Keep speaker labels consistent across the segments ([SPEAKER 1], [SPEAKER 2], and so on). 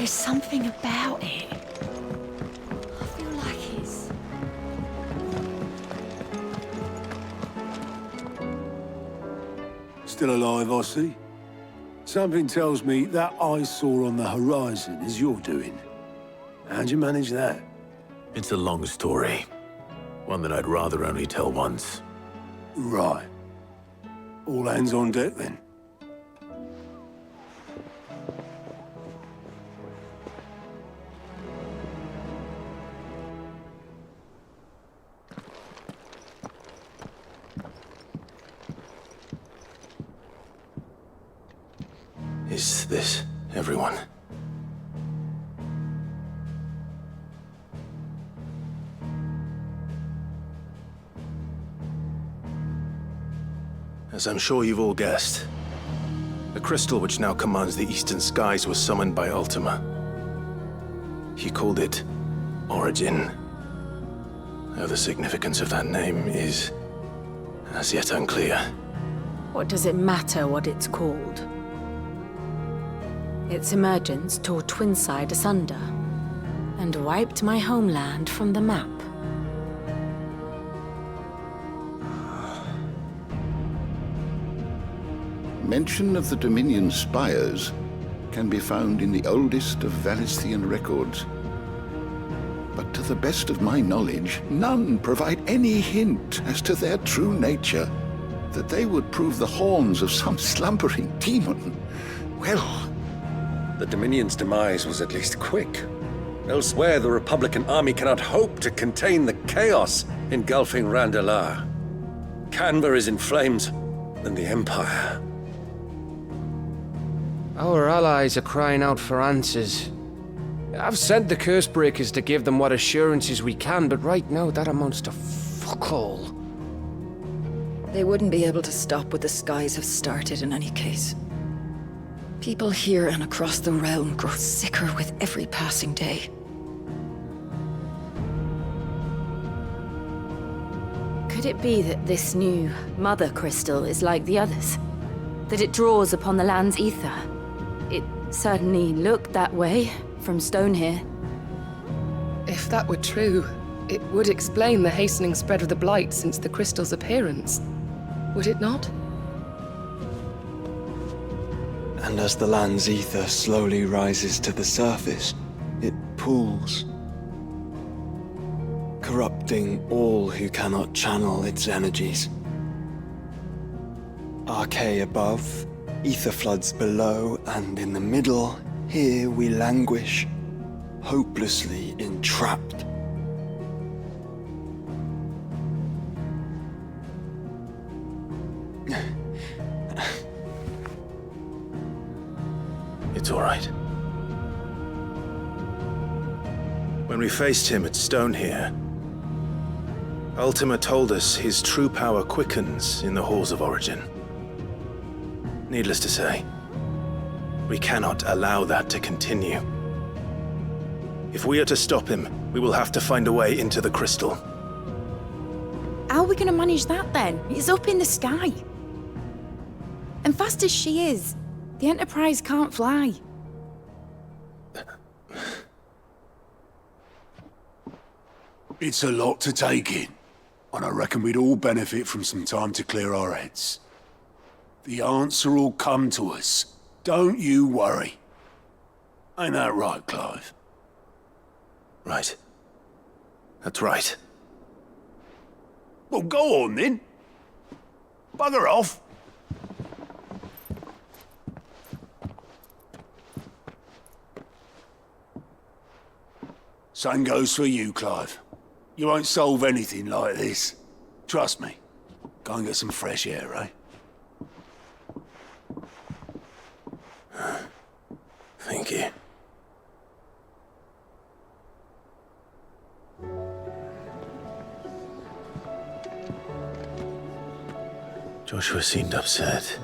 [SPEAKER 1] There's something about it. I feel like it's...
[SPEAKER 2] Still alive, I see. Something tells me that eyesore on the horizon is your doing. How'd you manage that?
[SPEAKER 3] It's a long story. One that I'd rather only tell once.
[SPEAKER 2] Right. All hands on deck, then.
[SPEAKER 3] Is this everyone? As I'm sure you've all guessed, the crystal which now commands the eastern skies was summoned by Ultima. He called it Origin. Though the significance of that name is as yet unclear.
[SPEAKER 1] What does it matter what it's called? Its emergence tore Twinside asunder and wiped my homeland from the map.
[SPEAKER 4] Mention of the Dominion spires can be found in the oldest of Valisthian records. But to the best of my knowledge, none provide any hint as to their true nature. That they would prove the horns of some slumbering demon. Well...
[SPEAKER 5] The Dominion's demise was at least quick. Elsewhere, the Republican army cannot hope to contain the chaos engulfing Randalar. Canva is in flames, and the Empire.
[SPEAKER 6] Our allies are crying out for answers. I've sent the Cursebreakers to give them what assurances we can, but right now that amounts to fuck all.
[SPEAKER 7] They wouldn't be able to stop what the skies have started in any case. People here and across the realm grow sicker with every passing day.
[SPEAKER 1] Could it be that this new Mother Crystal is like the others? That it draws upon the land's ether? It certainly looked that way from stone here.
[SPEAKER 8] If that were true, it would explain the hastening spread of the Blight since the crystal's appearance. Would it not?
[SPEAKER 9] And as the land's ether slowly rises to the surface, it pools, corrupting all who cannot channel its energies. Archay above, ether floods below, and in the middle, here we languish, hopelessly entrapped.
[SPEAKER 3] It's all right. When we faced him at Stone here, Ultima told us his true power quickens in the halls of Origin. Needless to say, we cannot allow that to continue. If we are to stop him, we will have to find a way into the crystal.
[SPEAKER 1] How are we going to manage that then? It's up in the sky. And fast as she is, the Enterprise can't fly.
[SPEAKER 2] It's a lot to take in, and I reckon we'd all benefit from some time to clear our heads. The answer will come to us. Don't you worry. Ain't that right, Clive?
[SPEAKER 3] Right. That's right.
[SPEAKER 2] Well, go on then. Bugger off. Same goes for you, Clive. You won't solve anything like this. Trust me. Go and get some fresh air, eh?
[SPEAKER 3] Thank you. Joshua seemed upset.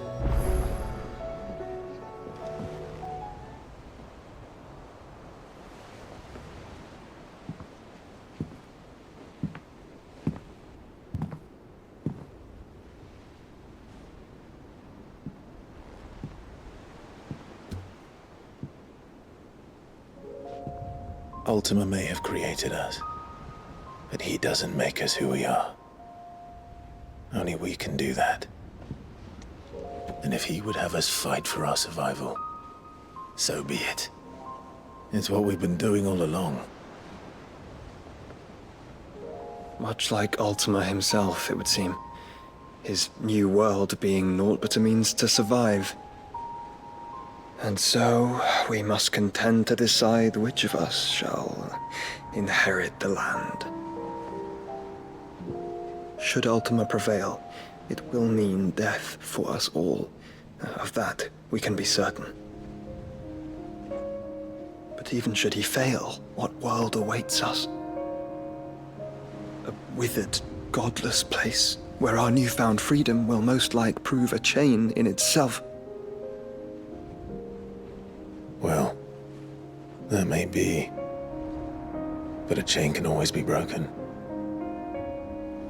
[SPEAKER 3] Ultima may have created us, but he doesn't make us who we are. Only we can do that. And if he would have us fight for our survival, so be it. It's what we've been doing all along.
[SPEAKER 9] Much like Ultima himself, it would seem. His new world being naught but a means to survive. And so, we must contend to decide which of us shall inherit the land. Should Ultima prevail, it will mean death for us all. Of that, we can be certain. But even should he fail, what world awaits us? A withered, godless place, where our newfound freedom will most like prove a chain in itself.
[SPEAKER 3] Well, that may be. But a chain can always be broken.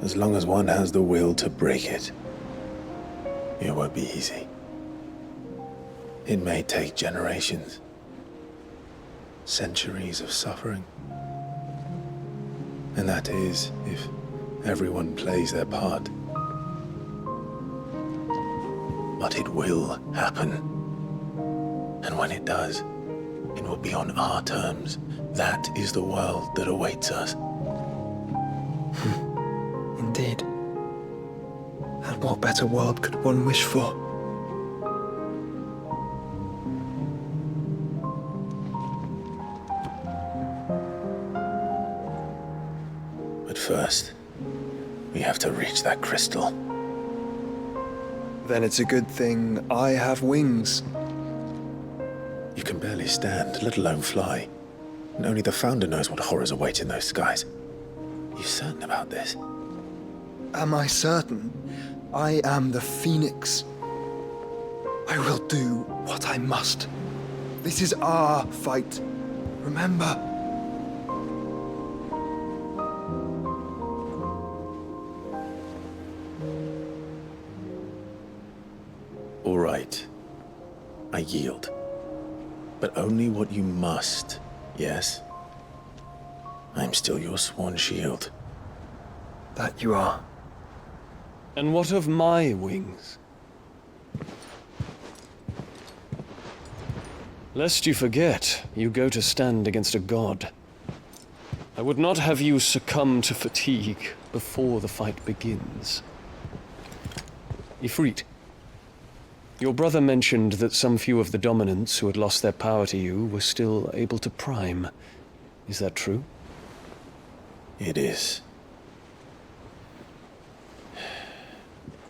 [SPEAKER 3] As long as one has the will to break it. It won't be easy. It may take generations. Centuries of suffering. And that is, if everyone plays their part. But it will happen. And when it does, it will be on our terms. That is the world that awaits us.
[SPEAKER 9] Indeed. And what better world could one wish for?
[SPEAKER 3] But first, we have to reach that crystal.
[SPEAKER 9] Then it's a good thing I have wings.
[SPEAKER 3] You can barely stand, let alone fly. And only the Founder knows what horrors await in those skies. You certain about this?
[SPEAKER 9] Am I certain? I am the Phoenix. I will do what I must. This is our fight. Remember?
[SPEAKER 3] All right. I yield. But only what you must, yes? I'm still your sworn shield.
[SPEAKER 9] That you are.
[SPEAKER 10] And what of my wings? Lest you forget, you go to stand against a god. I would not have you succumb to fatigue before the fight begins. Ifrit, your brother mentioned that some few of the dominants who had lost their power to you were still able to prime. Is that true?
[SPEAKER 3] It is.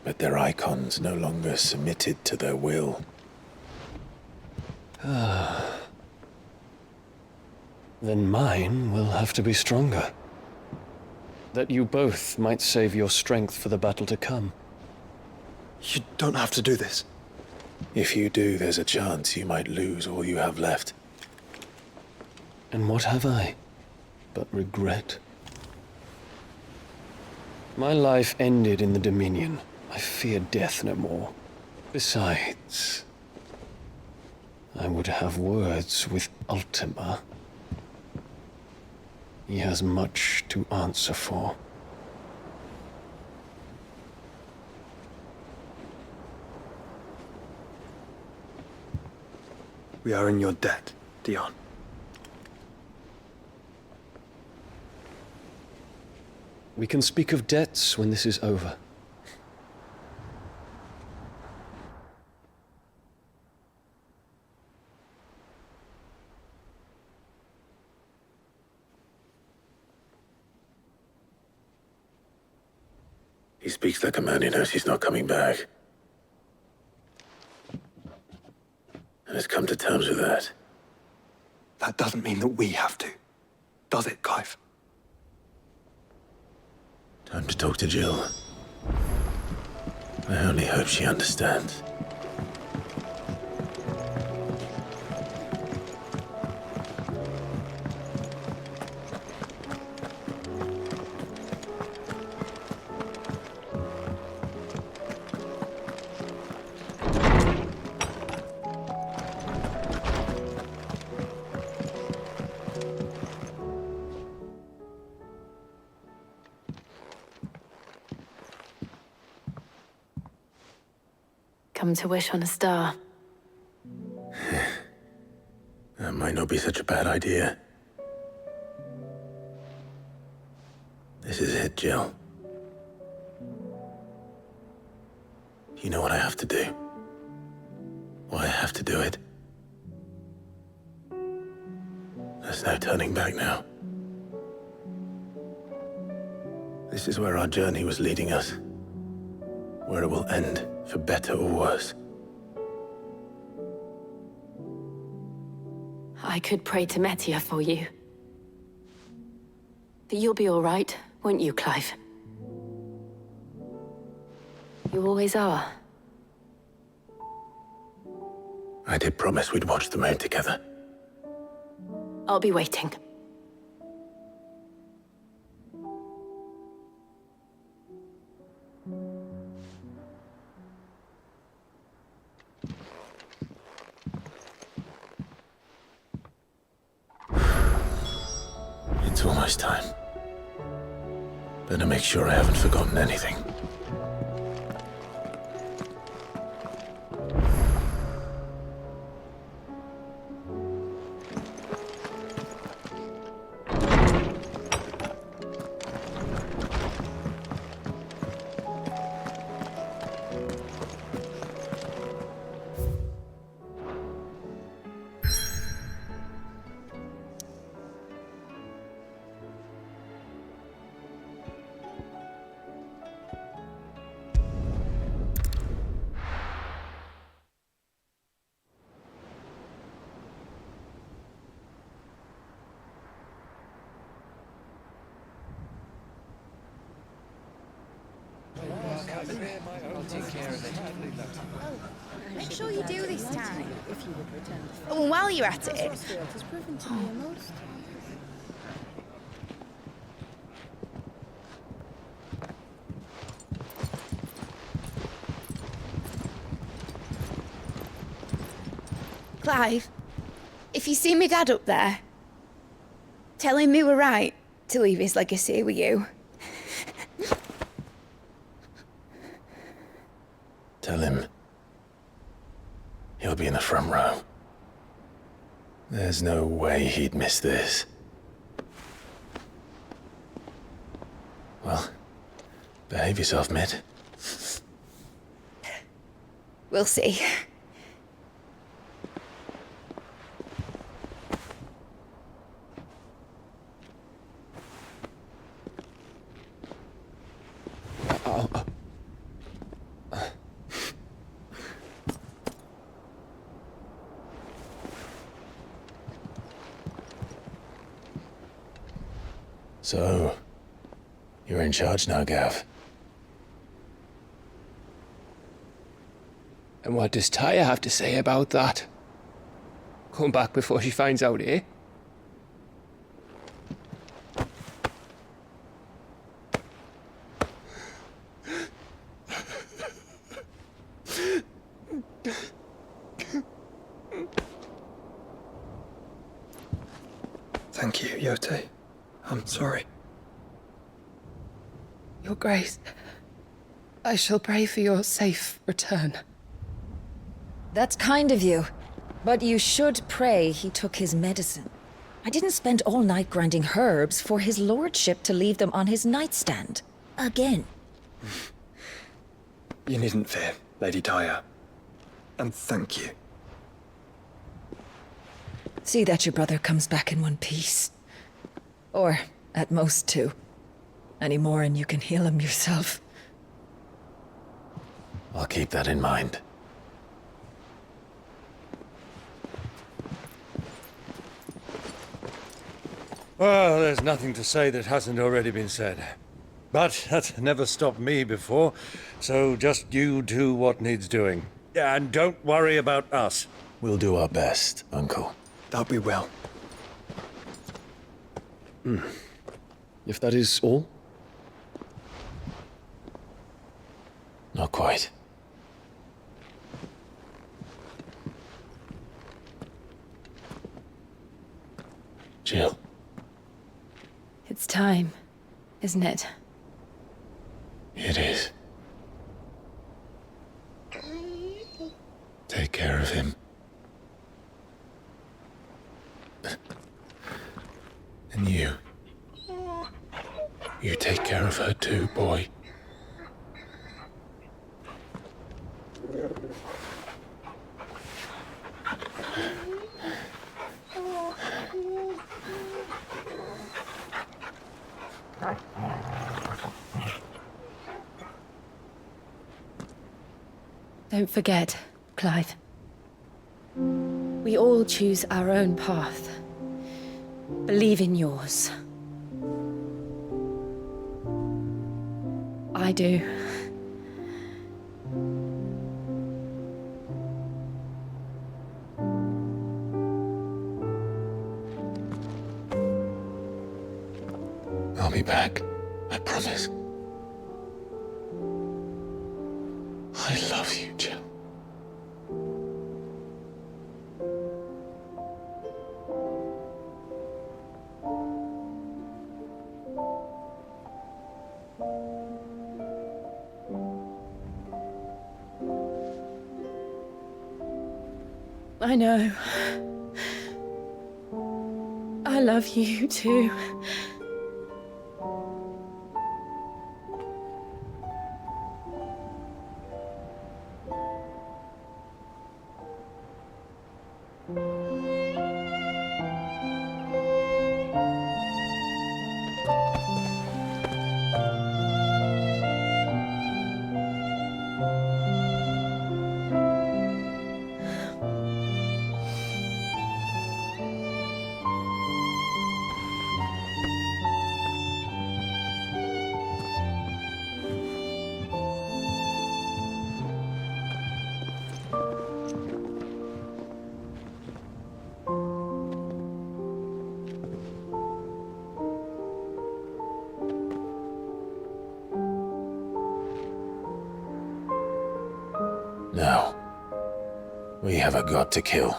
[SPEAKER 3] But their icons no longer submitted to their will.
[SPEAKER 10] Then mine will have to be stronger. That you both might save your strength for the battle to come.
[SPEAKER 9] You don't have to do this.
[SPEAKER 3] If you do, there's a chance you might lose all you have left.
[SPEAKER 10] And what have I but regret? My life ended in the Dominion. I fear death no more. Besides, I would have words with Ultima. He has much to answer for.
[SPEAKER 9] We are in your debt, Dion.
[SPEAKER 10] We can speak of debts when this is over.
[SPEAKER 3] He speaks like a man who knows he's not coming back. And has come to terms with that.
[SPEAKER 9] That doesn't mean that we have to, does it, Clive?
[SPEAKER 3] Time to talk to Jill. I only hope she understands.
[SPEAKER 1] Come to wish on a star.
[SPEAKER 3] That might not be such a bad idea. This is it, Jill. You know what I have to do. Why I have to do it. There's no turning back now. This is where our journey was leading us. Where it will end, for better or worse.
[SPEAKER 1] I could pray to Metia for you. But you'll be all right, won't you, Clive? You always are.
[SPEAKER 3] I did promise we'd watch the moon together.
[SPEAKER 1] I'll be waiting.
[SPEAKER 3] It's almost time. Better make sure I haven't forgotten anything.
[SPEAKER 11] Make sure you do this time. Oh, and while you're at it... Clive, if you see me dad up there, tell him we were right to leave his legacy with you.
[SPEAKER 3] Tell him he'll be in the front row. There's no way he'd miss this. Well, behave yourself, Mitt.
[SPEAKER 11] We'll see.
[SPEAKER 3] So, you're in charge now, Gav.
[SPEAKER 6] And what does Tyre have to say about that? Come back before she finds out, eh?
[SPEAKER 9] Thank you, Yote. I'm sorry.
[SPEAKER 8] Your Grace, I shall pray for your safe return.
[SPEAKER 7] That's kind of you. But you should pray he took his medicine. I didn't spend all night grinding herbs for his lordship to leave them on his nightstand. Again.
[SPEAKER 9] You needn't fear, Lady Tyre. And thank you.
[SPEAKER 7] See that your brother comes back in one piece. Or, at most, two. Any more and you can heal him yourself.
[SPEAKER 3] I'll keep that in mind.
[SPEAKER 5] Well, there's nothing to say that hasn't already been said. But that's never stopped me before, so just you do what needs doing. And don't worry about us.
[SPEAKER 3] We'll do our best, Uncle.
[SPEAKER 9] That we will.
[SPEAKER 10] If that is all?
[SPEAKER 3] Not quite. Jill.
[SPEAKER 1] It's time, isn't it?
[SPEAKER 3] It is.
[SPEAKER 2] too, boy.
[SPEAKER 1] Don't forget, Clive. We all choose our own path. Believe in yours. I do.
[SPEAKER 2] I'll be back. I promise. I love you, Jill.
[SPEAKER 1] I know. I love you too.
[SPEAKER 2] Now, we have a god to kill.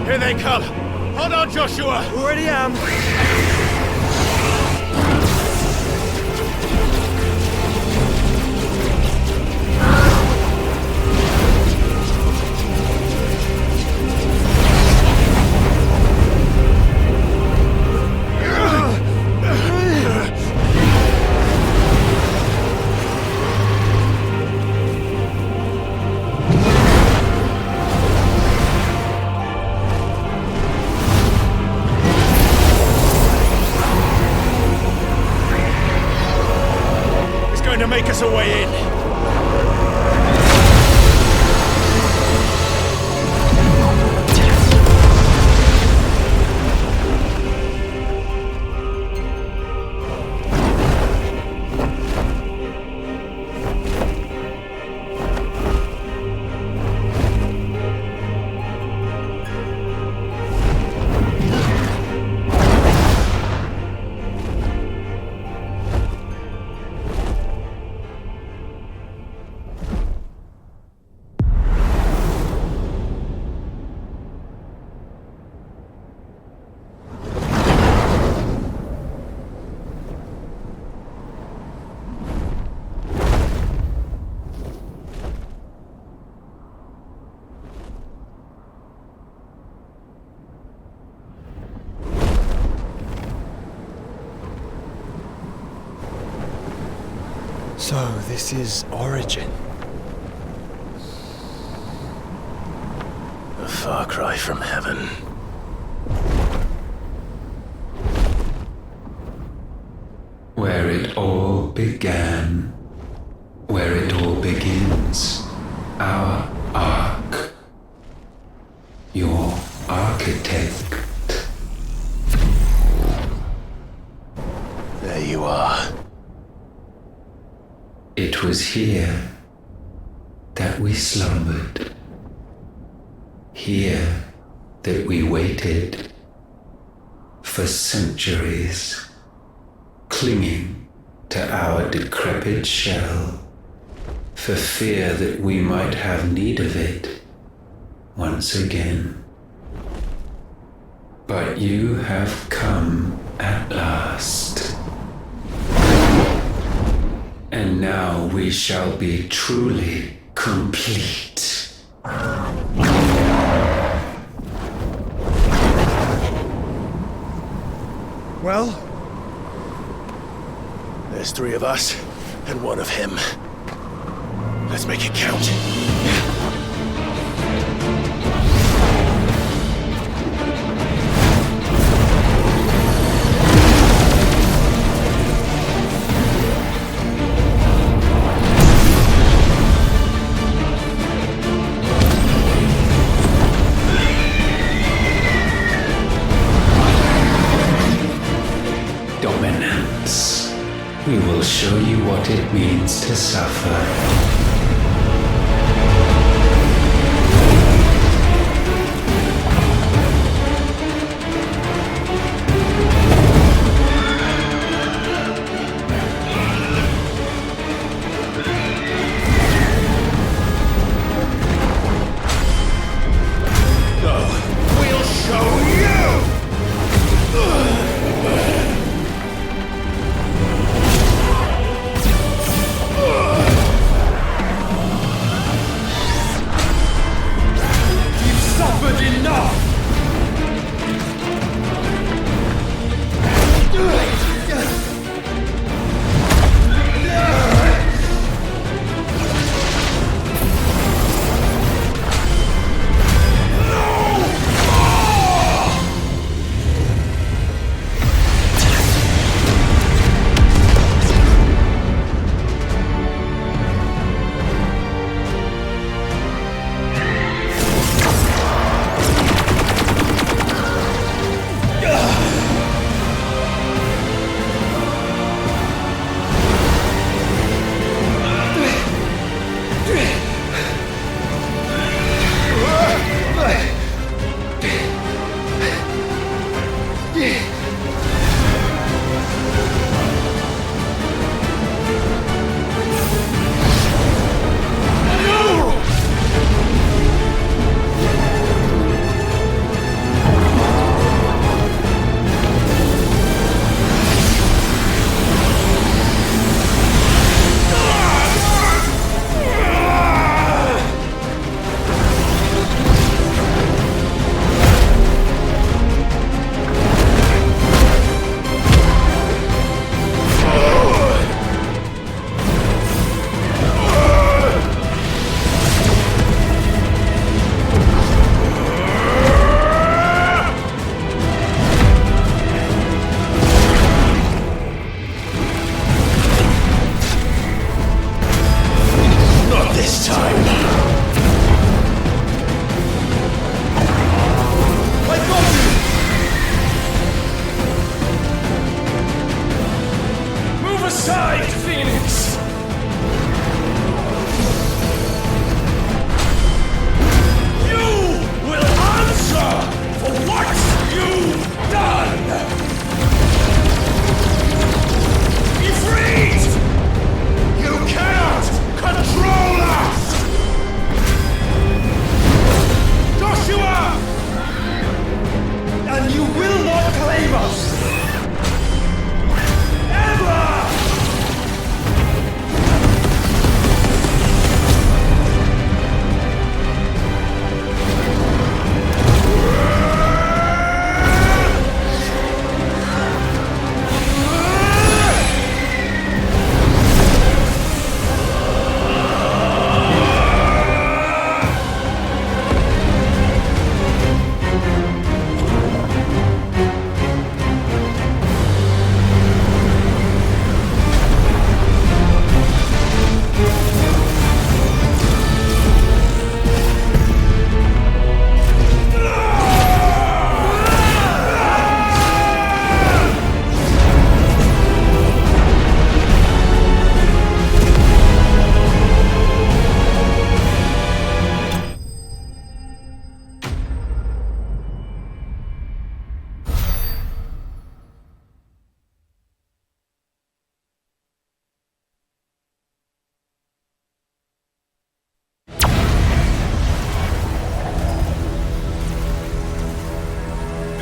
[SPEAKER 3] Here they come! Hold on, Joshua!
[SPEAKER 6] Already am.
[SPEAKER 3] To make us a way in.
[SPEAKER 9] So, this is Origin.
[SPEAKER 3] A far cry from heaven.
[SPEAKER 12] Where it all began. Where it all begins. Our ark. Your architect.
[SPEAKER 3] There you are.
[SPEAKER 12] It was here that we slumbered. Here that we waited for centuries, clinging to our decrepit shell, for fear that we might have need of it once again. But you have come at last. And now we shall be truly complete.
[SPEAKER 3] Well, there's 3 of us and 1 of him. Let's make it count.
[SPEAKER 12] Dominance. We will show you what it means to suffer.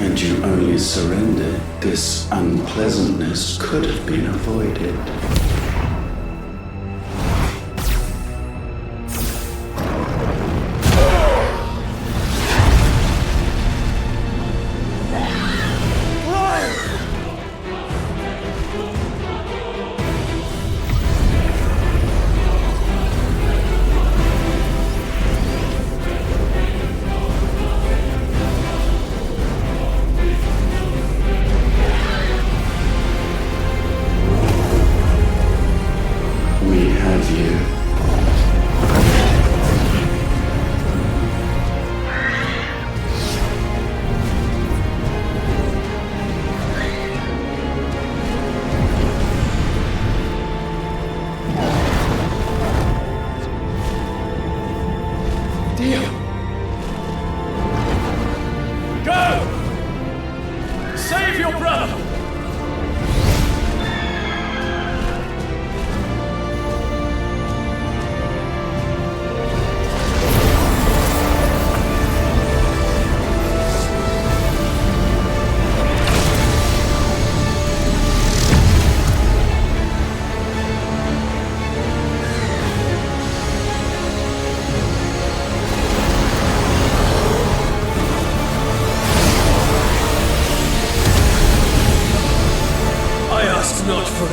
[SPEAKER 12] Had you only surrendered, this unpleasantness could have been avoided.
[SPEAKER 2] I asked not for